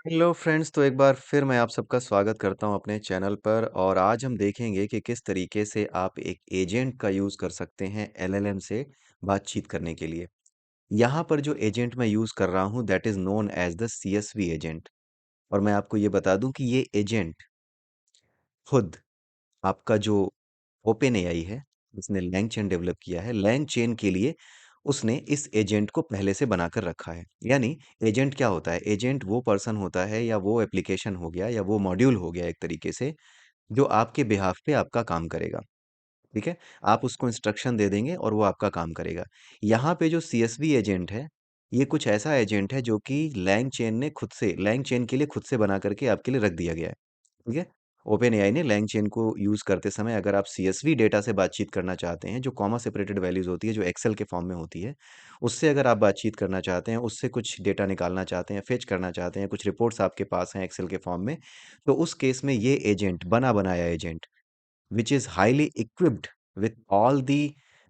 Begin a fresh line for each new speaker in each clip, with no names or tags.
Hello friends, तो एक बार फिर मैं आप सबका स्वागत करता हूं अपने चैनल पर। और आज हम देखेंगे कि किस तरीके से आप एक एजेंट का यूज़ कर सकते हैं एलएलएम से बातचीत करने के लिए। यहाँ पर जो एजेंट मैं यूज़ कर रहा हूँ that is known as the CSV agent. और मैं आपको ये बता दूं कि ये एजेंट खुद आपका जो ओपन एआई है, जिसने लैंग चेन डेवलप किया है, लैंग चेन के लिए उसने इस एजेंट को पहले से बनाकर रखा है। यानी एजेंट क्या होता है? एजेंट वो पर्सन होता है या वो एप्लीकेशन हो गया या वो मॉड्यूल हो गया एक तरीके से, जो आपके बिहाफ पे आपका काम करेगा। ठीक है? आप उसको इंस्ट्रक्शन दे देंगे और वो आपका काम करेगा। यहाँ पे जो सीएसवी एजेंट है, ये कुछ ऐसा एजेंट है जो कि लैंग चेन ने खुद से लैंग चेन के लिए खुद से बना करके आपके लिए रख दिया गया है। ठीक है? ओपन एआई ने लैंग चेन को यूज़ करते समय अगर आप सीएसवी डेटा से बातचीत करना चाहते हैं, जो कॉमा सेपरेटेड वैल्यूज़ होती है, जो एक्सेल के फॉर्म में होती है, उससे अगर आप बातचीत करना चाहते हैं, उससे कुछ डेटा निकालना चाहते हैं, फेच करना चाहते हैं, कुछ रिपोर्ट्स आपके पास हैं एक्सेल के फॉर्म में, तो उस केस में ये एजेंट, बना बनाया agent, which is highly equipped with all the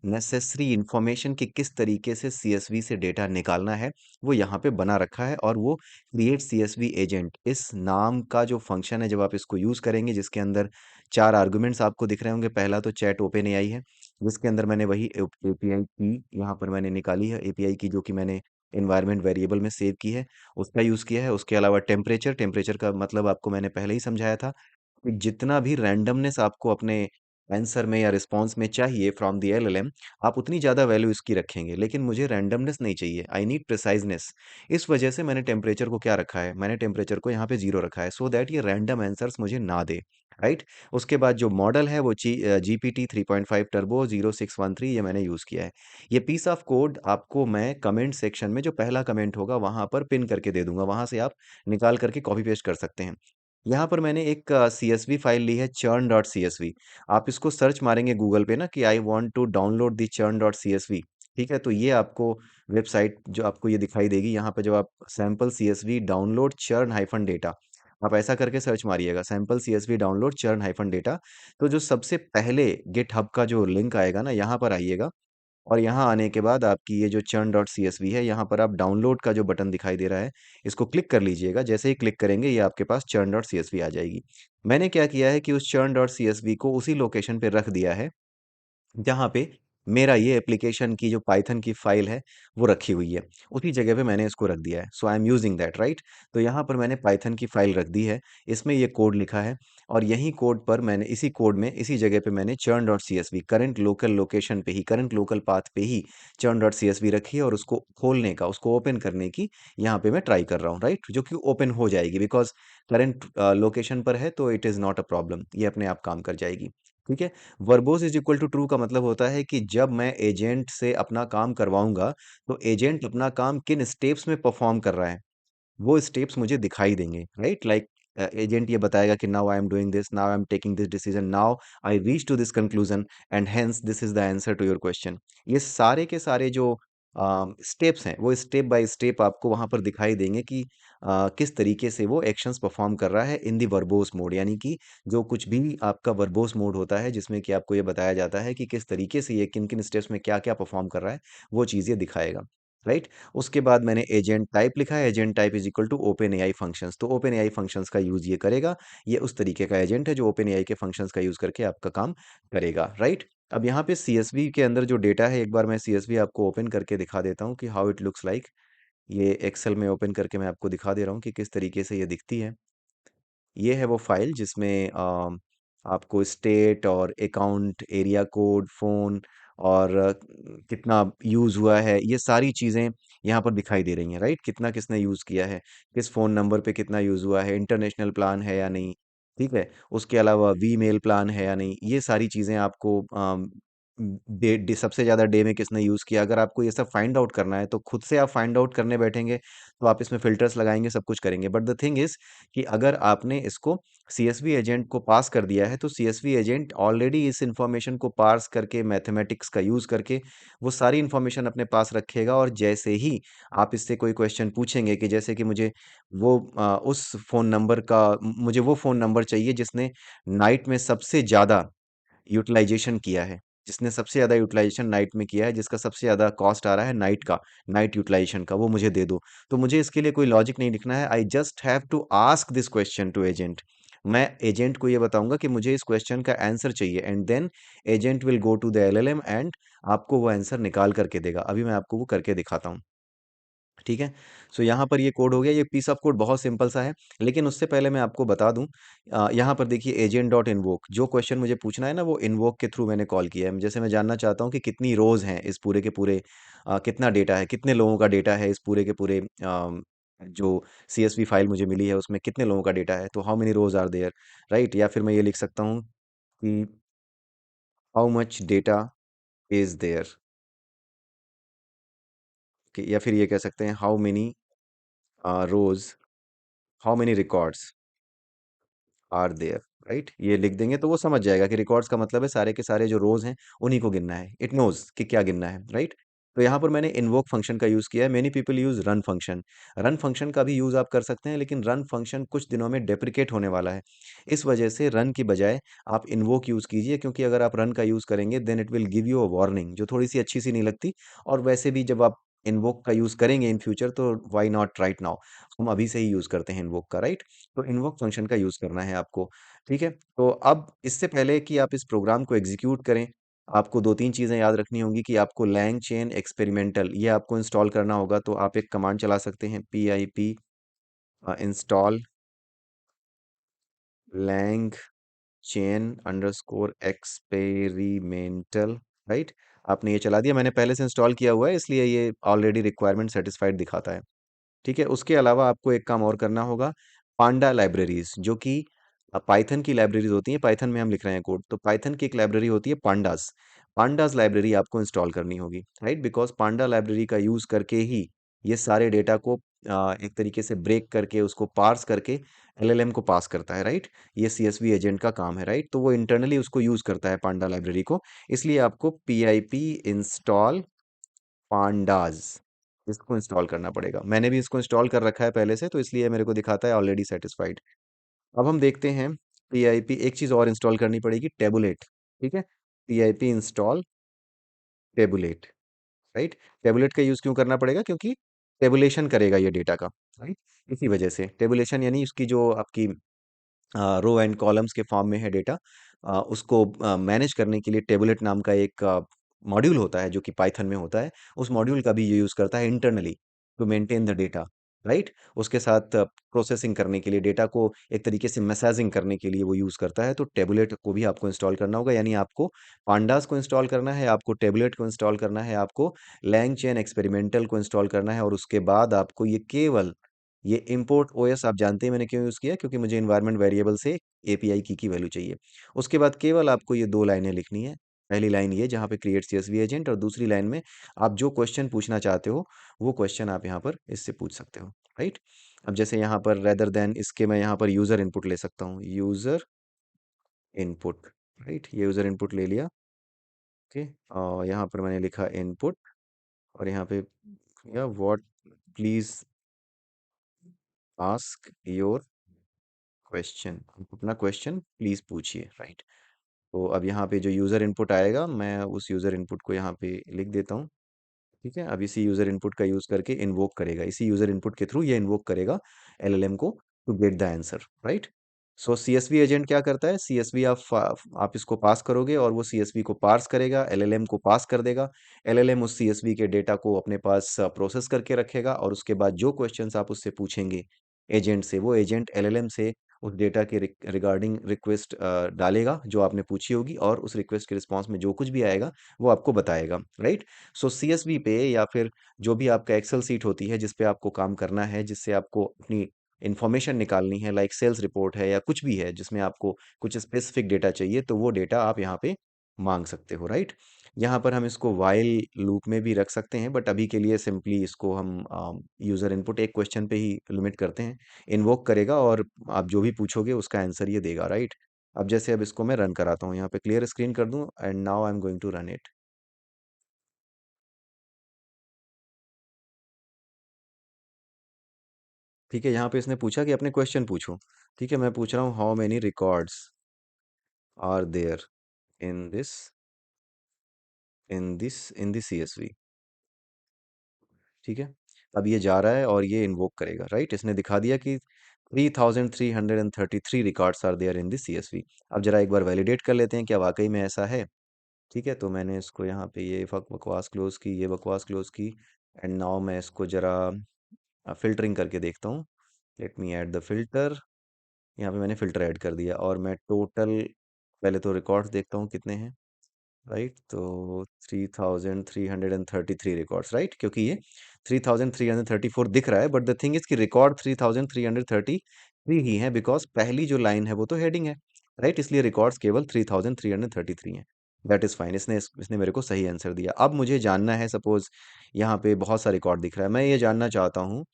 necessary information कि किस तरीके से सीएसवी से डेटा निकालना है, वो यहाँ पे बना रखा है। और वो क्रिएट सीएसवी एजेंट इस नाम का जो फंक्शन है, जब आप इसको यूज़ करेंगे, जिसके अंदर 4 आर्गुमेंट्स आपको दिख रहे होंगे। पहला तो चैट ओपन एआई है, जिसके अंदर मैंने वही एपीआई की यहाँ पर मैंने निकाली है, एपीआई की जो कि मैंने एनवायरनमेंट वेरिएबल में सेव की है, उसका यूज़ किया है। उसके अलावा टेम्परेचर, टेम्परेचर का मतलब आपको मैंने पहले ही समझाया था कि जितना भी रैंडमनेस आपको अपने आंसर में या रिस्पॉन्स में चाहिए फ्रॉम द एलएलएम, आप उतनी ज़्यादा वैल्यू इसकी रखेंगे, लेकिन मुझे रैंडमनेस नहीं चाहिए, आई नीड प्रिसाइजनेस। इस वजह से मैंने टेम्परेचर को क्या रखा है, मैंने टेम्परेचर को यहाँ पे 0 रखा है, सो दैट ये रैंडम आंसर्स मुझे ना दे। राइट? उसके बाद जो मॉडल है वो जीपीटी 3.5 टर्बो 0613 ये मैंने यूज़ किया है। ये पीस ऑफ कोड आपको मैं कमेंट सेक्शन में जो पहला कमेंट होगा वहां पर पिन करके दे दूंगा, वहां से आप निकाल करके कॉपी पेस्ट कर सकते हैं। यहाँ पर मैंने एक सीएसवी फाइल ली है, churn डॉट सीएसवी। आप इसको सर्च मारेंगे गूगल पे ना कि I want to download the churn dot CSV. ठीक है? तो ये आपको वेबसाइट जो आपको ये दिखाई देगी, यहाँ पर जब आप sample CSV download churn hyphen data, आप ऐसा करके सर्च मारिएगा, sample CSV download churn hyphen data. तो जो सबसे पहले गिटहब का जो लिंक आएगा ना, यहाँ पर आइएगा। और यहाँ आने के बाद आपकी ये जो churn डॉट सीएसवी है, यहाँ पर आप डाउनलोड का जो बटन दिखाई दे रहा है, इसको क्लिक कर लीजिएगा। जैसे ही क्लिक करेंगे, ये आपके पास churn डॉट सीएसवी आ जाएगी। मैंने क्या किया है कि उस churn डॉट सीएसवी को उसी लोकेशन पे रख दिया है जहाँ पे मेरा ये एप्लीकेशन की जो पाइथन की फाइल है वो रखी हुई है, उसी जगह पे मैंने इसको रख दिया है। So I am using that, right? तो यहाँ पर मैंने पाइथन की फाइल रख दी है, इसमें ये कोड लिखा है। और यही कोड पर मैंने इसी कोड में इसी जगह पे मैंने churn dot CSV current local location पे ही, करंट लोकल पाथ पे ही churn डॉट सीएसवी रखी है। और उसको खोलने का, उसको ओपन करने की यहाँ पे मैं ट्राई कर रहा हूँ, राइट? जो कि ओपन हो जाएगी, बिकॉज करंट लोकेशन पर है, तो it is not a problem, ये अपने आप काम कर जाएगी। ठीक है? Verbose is equal to true का मतलब होता है कि जब मैं एजेंट से अपना काम करवाऊंगा, तो एजेंट अपना काम किन स्टेप्स में परफॉर्म कर रहा है, वो स्टेप्स मुझे दिखाई देंगे। राइट? लाइक एजेंट ये बताएगा कि now I am doing this, now I am taking this decision, now I reach to this conclusion, and hence this is the answer to your question. ये सारे के सारे जो स्टेप्स हैं, वो स्टेप बाय स्टेप आपको वहां पर दिखाई देंगे कि किस तरीके से वो एक्शंस परफॉर्म कर रहा है इन दी वर्बोस मोड। यानी कि जो कुछ भी आपका वर्बोस मोड होता है, जिसमें कि आपको ये बताया जाता है कि किस तरीके से ये किन किन स्टेप्स में क्या क्या परफॉर्म कर रहा है, वो चीज़ ये दिखाएगा। राइट? उसके बाद मैंने एजेंट टाइप लिखा है, agent type is equal to OpenAI functions. तो ओपन एआई फंक्शंस का यूज ये करेगा। ये उस तरीके का एजेंट है जो ओपन एआई के फंक्शंस का यूज करके आपका काम करेगा। राइट? अब यहाँ पे सीएसवी के अंदर जो डेटा है, एक बार मैं सीएसवी आपको ओपन करके दिखा देता हूँ कि हाउ इट लुक्स लाइक। ये एक्सेल में ओपन करके मैं आपको दिखा दे रहा हूँ कि किस तरीके से ये दिखती है। ये है वो फाइल जिसमें आपको स्टेट और अकाउंट, एरिया कोड, फ़ोन और कितना यूज़ हुआ है, ये सारी चीज़ें यहाँ पर दिखाई दे रही हैं। राइट? कितना किसने यूज़ किया है, किस फ़ोन नंबर पे कितना यूज़ हुआ है, इंटरनेशनल प्लान है या नहीं। ठीक है? उसके अलावा वीमेल प्लान है या नहीं, ये सारी चीज़ें आपको सबसे ज़्यादा डे में किसने यूज़ किया। अगर आपको ये सब फाइंड आउट करना है, तो खुद से आप फाइंड आउट करने बैठेंगे, तो आप इसमें फ़िल्टर्स लगाएँगे, सब कुछ करेंगे। बट द थिंग इज़ कि अगर आपने इसको सीएसवी एजेंट को पास कर दिया है, तो सीएसवी एजेंट ऑलरेडी इस इंफॉर्मेशन को पार्स करके, मैथमेटिक्स का यूज़ करके, वो सारी इंफॉर्मेशन अपने पास रखेगा। और जैसे ही आप इससे कोई क्वेश्चन पूछेंगे कि जैसे कि मुझे उस फ़ोन नंबर का मुझे वो फ़ोन नंबर चाहिए जिसने नाइट में सबसे ज़्यादा यूटिलाइज़ेशन किया है। जिसने सबसे ज़्यादा यूटिलाइजेशन नाइट में किया है, जिसका सबसे ज़्यादा कॉस्ट आ रहा है नाइट का, नाइट यूटिलाइजेशन का, वो मुझे दे दो। तो मुझे इसके लिए कोई लॉजिक नहीं लिखना है, I just have to ask this question to agent. मैं एजेंट को ये बताऊंगा कि मुझे इस क्वेश्चन का आंसर चाहिए, and then agent will go to the LLM and आपको वो आंसर निकाल करके देगा। अभी मैं आपको वो करके दिखाता हूँ। ठीक है। सो यहाँ पर ये कोड हो गया। ये पीस ऑफ कोड बहुत सिंपल सा है, लेकिन उससे पहले मैं आपको बता दूं, यहाँ पर देखिए एजेंट डॉट इन्वोक, जो क्वेश्चन मुझे पूछना है ना वो इन्वोक के थ्रू मैंने कॉल किया है। जैसे मैं जानना चाहता हूँ कि कितनी रोज हैं इस पूरे के पूरे, कितना डेटा है, कितने लोगों का डेटा है इस पूरे के पूरे, जो CSV फाइल मुझे मिली है उसमें कितने लोगों का डेटा है, तो how many rows are there, right. या फिर मैं ये लिख सकता हूँ कि how much data is there, या फिर ये कह सकते हैं how many rows, how many records are there, right. ये लिख देंगे तो वो समझ जाएगा कि रिकॉर्ड्स का मतलब है सारे के सारे जो रोज हैं उन्हीं को गिनना है। इट नोज कि क्या गिनना है, राइट। तो यहाँ पर मैंने इन्वोक फंक्शन का यूज किया है। Many people use run function. Run function का भी यूज आप कर सकते हैं, लेकिन रन फंक्शन कुछ दिनों में डेप्रिकेट होने वाला है। इस वजह से रन की बजाय आप इन्वोक यूज कीजिए, क्योंकि अगर आप रन का यूज करेंगे then it will give you a warning, जो थोड़ी सी अच्छी सी नहीं लगती। और वैसे भी जब आप इन्वोक का यूज करेंगे इन फ्यूचर, तो व्हाई नॉट राइट नाउ, हम अभी से ही यूज करते हैं इन्वोक का, राइट। तो इन्वोक फंक्शन का यूज करना है आपको। ठीक है। तो अब इससे पहले कि आप इस प्रोग्राम को एग्जीक्यूट करें, आपको दो तीन चीज़ें याद रखनी होंगी कि आपको लैंग चेन एक्सपेरिमेंटल ये आपको इंस्टॉल करना होगा। तो आप एक कमांड चला सकते हैं, pip install LangChain underscore experimental, right. आपने ये चला दिया, मैंने पहले से इंस्टॉल किया हुआ है इसलिए ये ऑलरेडी रिक्वायरमेंट सेटिस्फाइड दिखाता है। ठीक है। उसके अलावा आपको एक काम और करना होगा, पांडा लाइब्रेरीज, जो कि पाइथन की लाइब्रेरीज होती हैं। पाइथन में हम लिख रहे हैं कोड, तो पाइथन की एक लाइब्रेरी होती है पांडास। पांडास लाइब्रेरी आपको इंस्टॉल करनी होगी, राइट, बिकॉज पांडा लाइब्रेरी का यूज करके ही ये सारे डेटा को एक तरीके से ब्रेक करके उसको पार्स करके LLM को पास करता है, राइट। ये CSV एजेंट का काम है, राइट। तो वो इंटरनली उसको यूज करता है पांडा लाइब्रेरी को। इसलिए आपको pip इंस्टॉल पांडाज, इसको इंस्टॉल करना पड़ेगा। मैंने भी इसको इंस्टॉल कर रखा है पहले से, तो इसलिए मेरे को दिखाता है ऑलरेडी सेटिस्फाइड। अब हम देखते हैं pip, एक चीज़ और इंस्टॉल करनी पड़ेगी, टेबुलेट। ठीक है। pip install tablet, right. Tablet का यूज़ क्यों करना पड़ेगा, क्योंकि टेबुलेशन करेगा ये डेटा का, राइट। इसी वजह से टेबुलेशन यानी उसकी जो आपकी रो एंड कॉलम्स के फॉर्म में है डेटा, उसको मैनेज करने के लिए टेबुलेट नाम का एक मॉड्यूल होता है जो कि पाइथन में होता है। उस मॉड्यूल का भी ये यूज़ करता है internally to maintain the data, right. उसके साथ प्रोसेसिंग करने के लिए, डेटा को एक तरीके से मैसेजिंग करने के लिए वो यूज़ करता है। तो टेबुलेट को भी आपको इंस्टॉल करना होगा, यानी आपको पांडास को इंस्टॉल करना है, आपको टेबुलेट को इंस्टॉल करना है, आपको लैंग चेन एक्सपेरिमेंटल को इंस्टॉल करना है, और उसके बाद आपको ये केवल ये import OS, आप जानते हैं मैंने क्यों यूज़ किया, क्योंकि मुझे इन्वायरमेंट वेरिएबल से API की वैल्यू चाहिए। उसके बाद केवल आपको ये दो लाइनें लिखनी है। पहली लाइन ये जहाँ पे क्रिएट CSV एजेंट, और दूसरी लाइन में आप जो क्वेश्चन पूछना चाहते हो वो क्वेश्चन आप यहाँ पर इससे पूछ सकते हो, राइट। अब जैसे यहाँ पर रेदर देन इसके मैं यहाँ पर यूज़र इनपुट ले सकता हूँ, यूज़र इनपुट, राइट। ये यूज़र इनपुट ले लिया। ओके। और यहाँ पर मैंने लिखा इनपुट, और यहाँ पे या what, please ask your question, अपना क्वेश्चन प्लीज पूछिए, राइट। तो अब यहाँ पे जो यूज़र इनपुट आएगा, मैं उस यूज़र इनपुट को यहाँ पे लिख देता हूँ। ठीक है। अब इसी यूज़र इनपुट का यूज़ करके इन्वोक करेगा, इसी यूज़र इनपुट के थ्रू ये इन्वोक करेगा LLM को to get the answer, right. So CSV agent क्या करता है, CSV आप इसको पास करोगे और वो CSV को पार्स करेगा, LLM को पास कर देगा। LLM उस CSV के डेटा को अपने पास प्रोसेस करके रखेगा, और उसके बाद जो क्वेश्चंस आप उससे पूछेंगे एजेंट से, वो एजेंट LLM से उस डेटा के रिगार्डिंग रिक्वेस्ट डालेगा जो आपने पूछी होगी, और उस रिक्वेस्ट के रिस्पॉन्स में जो कुछ भी आएगा वो आपको बताएगा, राइट। सो CSV पे, या फिर जो भी आपका एक्सेल सीट होती है जिस पे आपको काम करना है, जिससे आपको अपनी इंफॉर्मेशन निकालनी है, लाइक सेल्स रिपोर्ट है या कुछ भी है जिसमें आपको कुछ स्पेसिफिक डेटा चाहिए, तो वो डेटा आप यहाँ पे मांग सकते हो, राइट। यहाँ पर हम इसको वाइल लूप में भी रख सकते हैं, बट अभी के लिए सिंपली इसको हम यूज़र इनपुट एक क्वेश्चन पे ही लिमिट करते हैं। इन्वोक करेगा और आप जो भी पूछोगे उसका आंसर ये देगा, राइट। अब जैसे अब इसको मैं रन कराता हूँ, यहाँ पे क्लियर स्क्रीन कर दूँ, and now I am going to run it. ठीक है। यहाँ पे इसने पूछा कि अपने क्वेश्चन पूछो। ठीक है। मैं पूछ रहा हूँ, how many records are there in this in this CSV। ठीक है। अब ये जा रहा है और ये इन्वोक करेगा, राइट। इसने दिखा दिया कि 3333 records are there in this CSV। अब जरा एक बार वैलिडेट कर लेते हैं क्या वाकई में ऐसा है। ठीक है, तो मैंने इसको यहाँ पे ये बकवास क्लोज की, ये बकवास क्लोज की, एंड नाउ मैं इसको जरा फिल्टरिंग करके देखता हूँ। Let me add the filter. यहाँ पे मैंने फिल्टर ऐड कर दिया और मैं टोटल पहले तो रिकॉर्ड्स देखता हूँ कितने हैं, राइट। तो 3333 रिकॉर्ड्स, राइट, क्योंकि ये 3334 दिख रहा है, बट द थिंग इज कि रिकॉर्ड 3333 ही है, बिकॉज पहली जो लाइन है वो तो हेडिंग है, राइट। इसलिए रिकॉर्ड्स केवल 3333 हैं। That is fine. इसने मेरे को सही आंसर दिया। अब मुझे जानना है, सपोज यहाँ पे बहुत सा रिकॉर्ड दिख रहा है, मैं ये जानना चाहता हूँ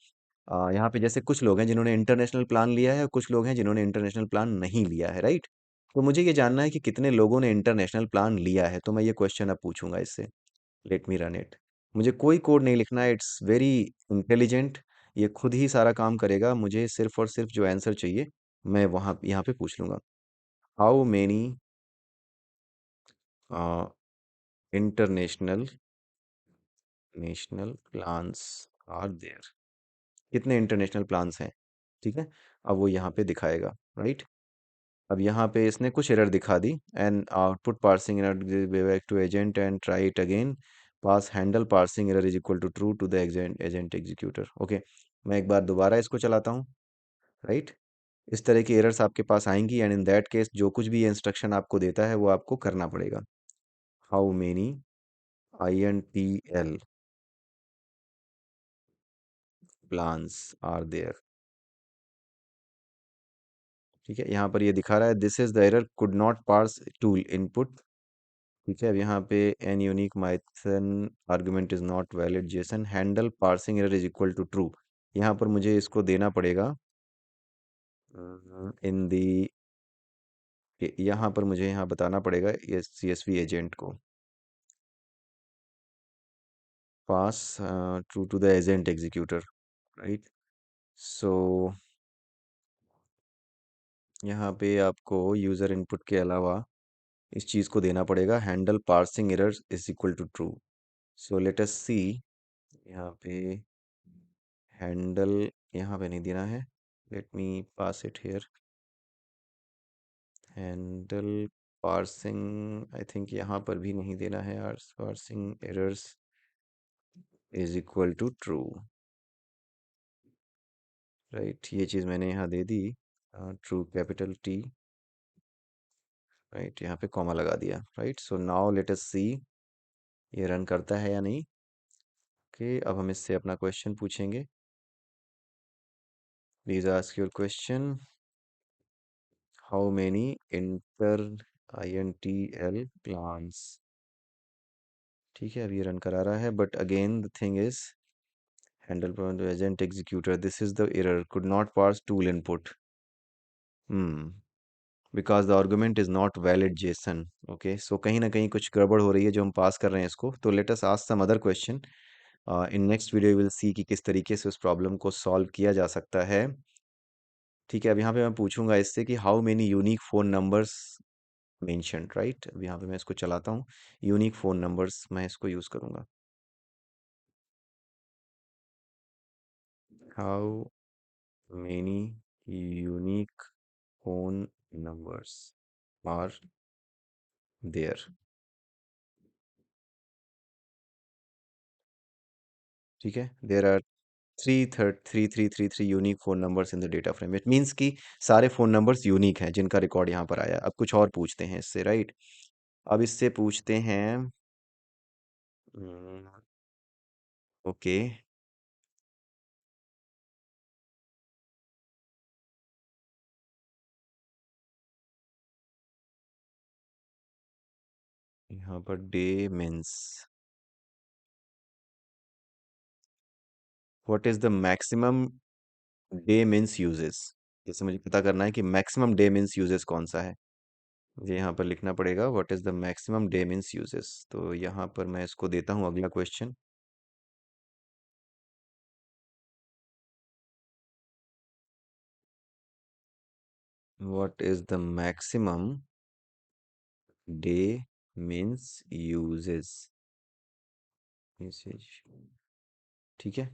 यहाँ पे जैसे कुछ लोग हैं जिन्होंने इंटरनेशनल प्लान लिया है और कुछ लोग हैं जिन्होंने इंटरनेशनल प्लान नहीं लिया है, राइट। तो मुझे ये जानना है कि कितने लोगों ने इंटरनेशनल प्लान लिया है, तो मैं ये क्वेश्चन अब पूछूंगा इससे। Let me run it. मुझे कोई कोड नहीं लिखना है, इट्स वेरी इंटेलिजेंट। ये खुद ही सारा काम करेगा, मुझे सिर्फ और सिर्फ जो आंसर चाहिए मैं वहाँ यहाँ पे पूछ लूंगा। How many international national plans are there. कितने इंटरनेशनल प्लान्स हैं, ठीक है। अब वो यहाँ पे दिखाएगा, राइट। अब यहाँ पे इसने कुछ एरर दिखा दी, and output parsing error back to agent and try it again. Pass handle parsing error is equal to true to the agent agent executor. Okay, मैं एक बार दोबारा इसको चलाता हूँ, राइट। इस तरह की एरर्स आपके पास आएंगी, एंड इन दैट केस जो कुछ भी ये इंस्ट्रक्शन आपको देता है वो आपको करना पड़ेगा। How many INTL plans are there. ठीक है, यहाँ पर ये दिखा रहा है this is the error could not parse tool input. ठीक है, अब यहाँ पे एन यूनिक माइथन argument is not valid JSON handle parsing error is equal to true. यहाँ पर मुझे इसको देना पड़ेगा इन दी, यहाँ पर मुझे यहाँ बताना पड़ेगा ये CSV एजेंट को pass true to the agent executor, right. So यहाँ पे आपको यूज़र इनपुट के अलावा इस चीज़ को देना पड़ेगा handle parsing error is equal to true. So let us see. यहाँ पे हैंडल यहाँ पे नहीं देना है, let me pass it here. Handle parsing I think यहाँ पर भी नहीं देना है, parsing errors is equal to true, right. ये चीज़ मैंने यहाँ दे दी, ट्रू कैपिटल T, राइट। यहाँ पे कॉमा लगा दिया, right. So now let us see ये रन करता है या नहीं। ओके, अब हम इससे अपना क्वेश्चन पूछेंगे। Please ask your question. How many inter INTL plans. ठीक है, अब ये रन करा रहा है, but again the thing is handle agent executor this is the error could not pass tool input. Hmm because the argument is not valid JSON. Okay, so कहीं ना कहीं कुछ गड़बड़ हो रही है जो हम पास कर रहे हैं इसको। तो let us ask some other question in next video will see कि किस तरीके से उस प्रॉब्लम को सॉल्व किया जा सकता है। ठीक है, अब यहाँ पे मैं पूछूंगा इससे कि how many unique phone numbers mentioned, right. अब यहाँ पे मैं इसको चलाता हूँ, यूनिक फोन नंबर्स मैं इसको यूज करूंगा। How many unique phone numbers are there. ठीक है, there are 3333 unique phone numbers in the data frame. It means कि सारे फोन नंबर्स यूनिक हैं जिनका रिकॉर्ड यहाँ पर आया। अब कुछ और पूछते हैं इससे, राइट। अब इससे पूछते हैं ओके, यहाँ per day means what is the maximum day mins uses. जैसे मुझे पता करना है कि मैक्सिमम डे मीन्स यूजेस कौन सा है, मुझे यहाँ पर लिखना पड़ेगा what is the maximum day mins usage. तो यहाँ पर मैं इसको देता हूँ अगला question. What is the maximum day mins usage. usage, ठीक है,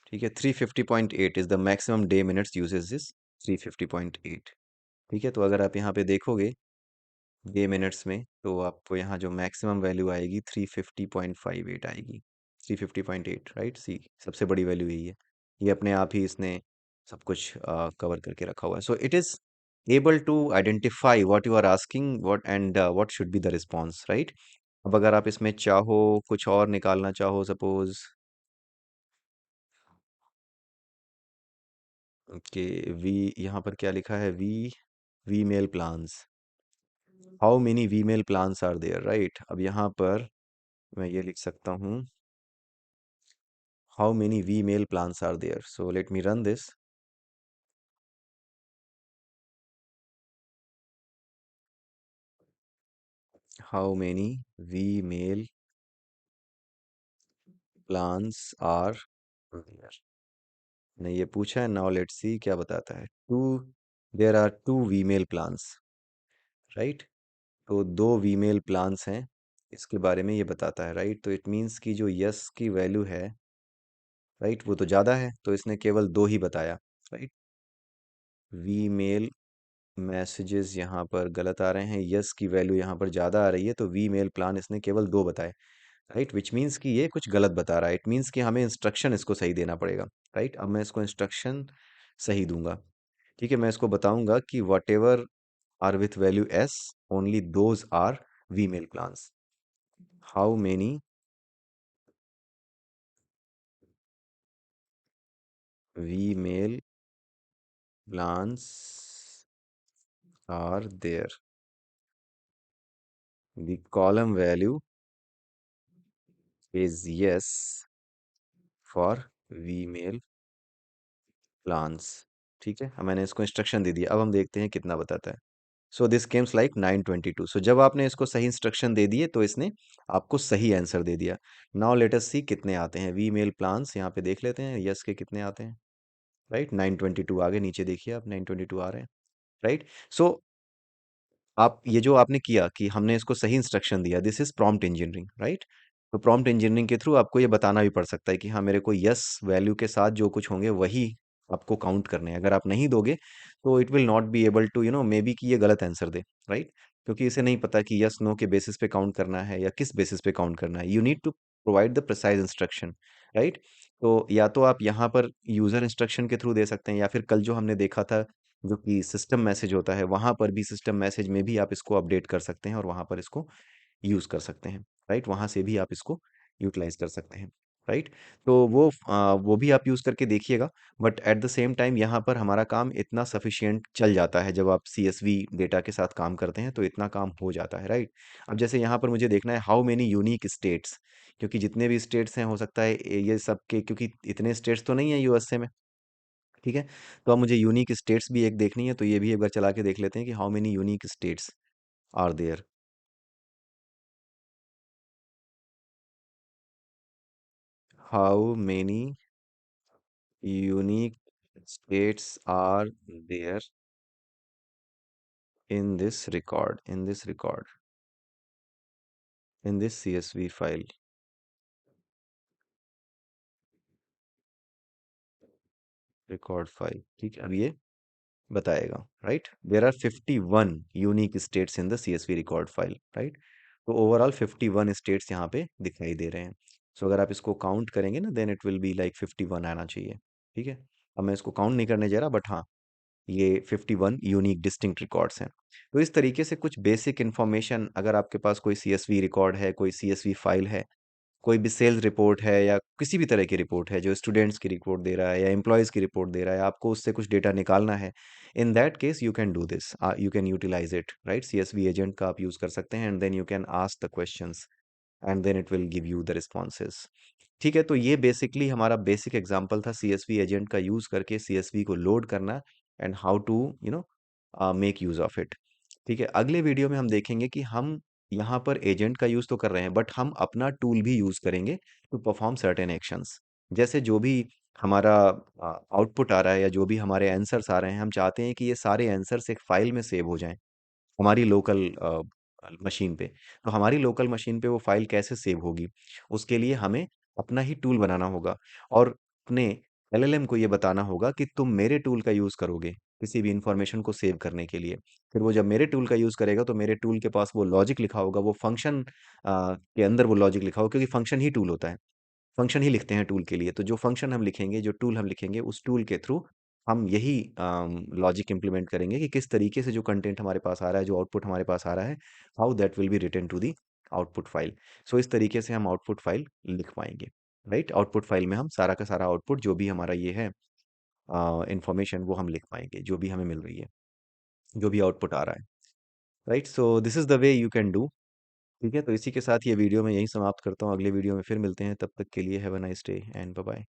ठीक है, 350.8 is the maximum day minutes usage is 350.8। ठीक है, तो अगर आप यहाँ पे देखोगे डे मिनट्स में, तो आपको यहाँ जो मैक्सिमम वैल्यू आएगी 350.58 आएगी। 350.8, राइट, सी सबसे बड़ी वैल्यू यही है। ये अपने आप ही इसने सब कुछ कवर करके रखा हुआ है। So it is able to identify what you are asking, what and what should be the response, right. अब अगर आप इसमें चाहो कुछ और निकालना चाहो, सपोज कि वी, यहाँ पर क्या लिखा है, V mail plans, how many V mail plans are there, right. अब यहाँ पर मैं ये लिख सकता हूँ, how many vmail plants are there, so let me run this. How many vmail plants are there, ने ये पूछा है। नाउ लेट्स सी क्या बताता है। Two, there are two vmail plans, right. तो दो वीमेल प्लान्स हैं, इसके बारे में ये बताता है, राइट। तो इट मीन्स कि जो यस की वैल्यू है, राइट, वो तो ज़्यादा है, तो इसने केवल दो ही बताया, राइट। वीमेल मैसेजेस यहाँ पर गलत आ रहे हैं, यस की वैल्यू यहाँ पर ज़्यादा आ रही है, तो वी मेल प्लान इसने केवल दो बताए, राइट। विच मीन्स कि ये कुछ गलत बता रहा है। इट मीन्स कि हमें इंस्ट्रक्शन इसको सही देना पड़ेगा, राइट। अब मैं इसको इंस्ट्रक्शन सही दूंगा, ठीक है। मैं इसको बताऊंगा कि whatever are with values, only those are V mail plans. How many V mail plans are there, the column value is yes for V mail plans, ठीक है। अब मैंने इसको इंस्ट्रक्शन दे दिया, अब हम देखते हैं कितना बताता है। So this Kemps like 922। सो जब आपने इसको सही इंस्ट्रक्शन दे दिए तो इसने आपको सही आंसर दे दिया। नाउ लेट अस सी कितने आते हैं वी मेल प्लान्स, यहाँ पे देख लेते हैं यस के कितने आते हैं, राइट। 922 आगे नीचे देखिए आप, 922 आ रहे हैं, राइट। सो आप ये जो आपने किया कि हमने इसको सही इंस्ट्रक्शन दिया, this is prompt engineering, right. तो प्रॉम्प्ट इंजीनियरिंग के थ्रू आपको ये बताना भी पड़ सकता है कि हाँ, मेरे को यस वैल्यू के साथ जो कुछ होंगे वही आपको काउंट करने हैं। अगर आप नहीं दोगे तो it will not be able to maybe कि ये गलत आंसर दे, राइट। क्योंकि इसे नहीं पता कि यस नो के बेसिस पे काउंट करना है या किस बेसिस पे काउंट करना है। You need to provide the precise instruction, right. तो या तो आप यहाँ पर यूजर इंस्ट्रक्शन के थ्रू दे सकते हैं, या फिर कल जो हमने देखा था जो कि सिस्टम मैसेज होता है, वहां पर भी सिस्टम मैसेज में भी आप इसको अपडेट कर सकते हैं और वहां पर इसको यूज कर सकते हैं, राइट। वहां से भी आप इसको यूटिलाइज कर सकते हैं, राइट। तो वो भी आप यूज करके देखिएगा। But at the same time यहाँ पर हमारा काम इतना सफिशियंट चल जाता है, जब आप सीएसवी डेटा के साथ काम करते हैं तो इतना काम हो जाता है, राइट। अब जैसे यहाँ पर मुझे देखना है हाउ मेनी यूनिक स्टेट्स, क्योंकि जितने भी स्टेट्स हैं हो सकता है ये सब के, क्योंकि इतने स्टेट्स तो नहीं है यूएसए में, ठीक है। तो अब मुझे यूनिक स्टेट्स भी एक देखनी है, तो ये भी एक बार चला के देख लेते हैं कि how many unique states are there. How many unique states are there in this record, in this CSV file, record file, ठीक है। अब ये बताएगा, right. There are 51 unique states in the CSV record file, right. तो overall 51 states यहाँ पे दिखाई दे रहे हैं। सो अगर आप इसको काउंट करेंगे ना, then it will be like 51 आना चाहिए, ठीक है। अब मैं इसको काउंट नहीं करने जा रहा, बट हाँ, ये 51 यूनिक डिस्टिंक्ट रिकॉर्ड्स हैं। तो इस तरीके से कुछ बेसिक इन्फॉर्मेशन, अगर आपके पास कोई CSV रिकॉर्ड है, कोई CSV फाइल है, कोई भी सेल्स रिपोर्ट है या किसी भी तरह की रिपोर्ट है जो स्टूडेंट्स की रिपोर्ट दे रहा है या एम्प्लॉयज़ की रिपोर्ट दे रहा है, आपको उससे कुछ डेटा निकालना है, in that case you can do this, you can utilize it, right. CSV agent का आप यूज़ कर सकते हैं, and then you can ask the questions and then it will give you the responses, ठीक है। तो ये बेसिकली हमारा बेसिक एग्जांपल था CSV एजेंट का यूज़ करके CSV को लोड करना, and how to make use of it, ठीक है। अगले वीडियो में हम देखेंगे कि हम यहाँ पर एजेंट का यूज़ तो कर रहे हैं, बट हम अपना टूल भी यूज़ करेंगे टू परफॉर्म सर्टेन एक्शंस। जैसे जो भी हमारा आउटपुट आ रहा है या जो भी हमारे आंसर्स आ रहे हैं, हम चाहते हैं कि ये सारे आंसर्स एक फाइल में सेव हो जाएं हमारी लोकल मशीन पे। तो हमारी लोकल मशीन पे वो फाइल कैसे सेव होगी? उसके लिए हमें अपना ही टूल बनाना होगा और अपने एलएलएम को ये बताना होगा कि तुम मेरे टूल का यूज़ करोगे, किसी भी इंफॉर्मेशन को सेव करने के लिए। फिर वो जब मेरे टूल का यूज़ करेगा तो मेरे टूल के पास वो लॉजिक लिखा होगा, वो फंक्शन के अंदर वो लॉजिक लिखा होगा, क्योंकि फंक्शन ही टूल होता है। फंक्शन ही लिखते हैं टूल के लिए। तो जो फंक्शन हम लिखेंगे, जो टूल हम लिखेंगे, उस टूल के थ्रू हम यही लॉजिक इम्प्लीमेंट करेंगे कि किस तरीके से जो कंटेंट हमारे पास आ रहा है, जो आउटपुट हमारे पास आ रहा है, how that will be written to the output file. So इस तरीके से हम आउटपुट फाइल लिख पाएंगे, राइट? आउटपुट फाइल में हम सारा का सारा आउटपुट, जो भी हमारा ये है इंफॉर्मेशन, वो हम लिख पाएंगे, जो भी हमें मिल रही है, जो भी आउटपुट आ रहा है, right? So this is the way you can do. ठीक है, तो इसी के साथ ये वीडियो मैं यहीं समाप्त करता हूँ। अगले वीडियो में फिर मिलते हैं, तब तक के लिए have a nice day and bye bye.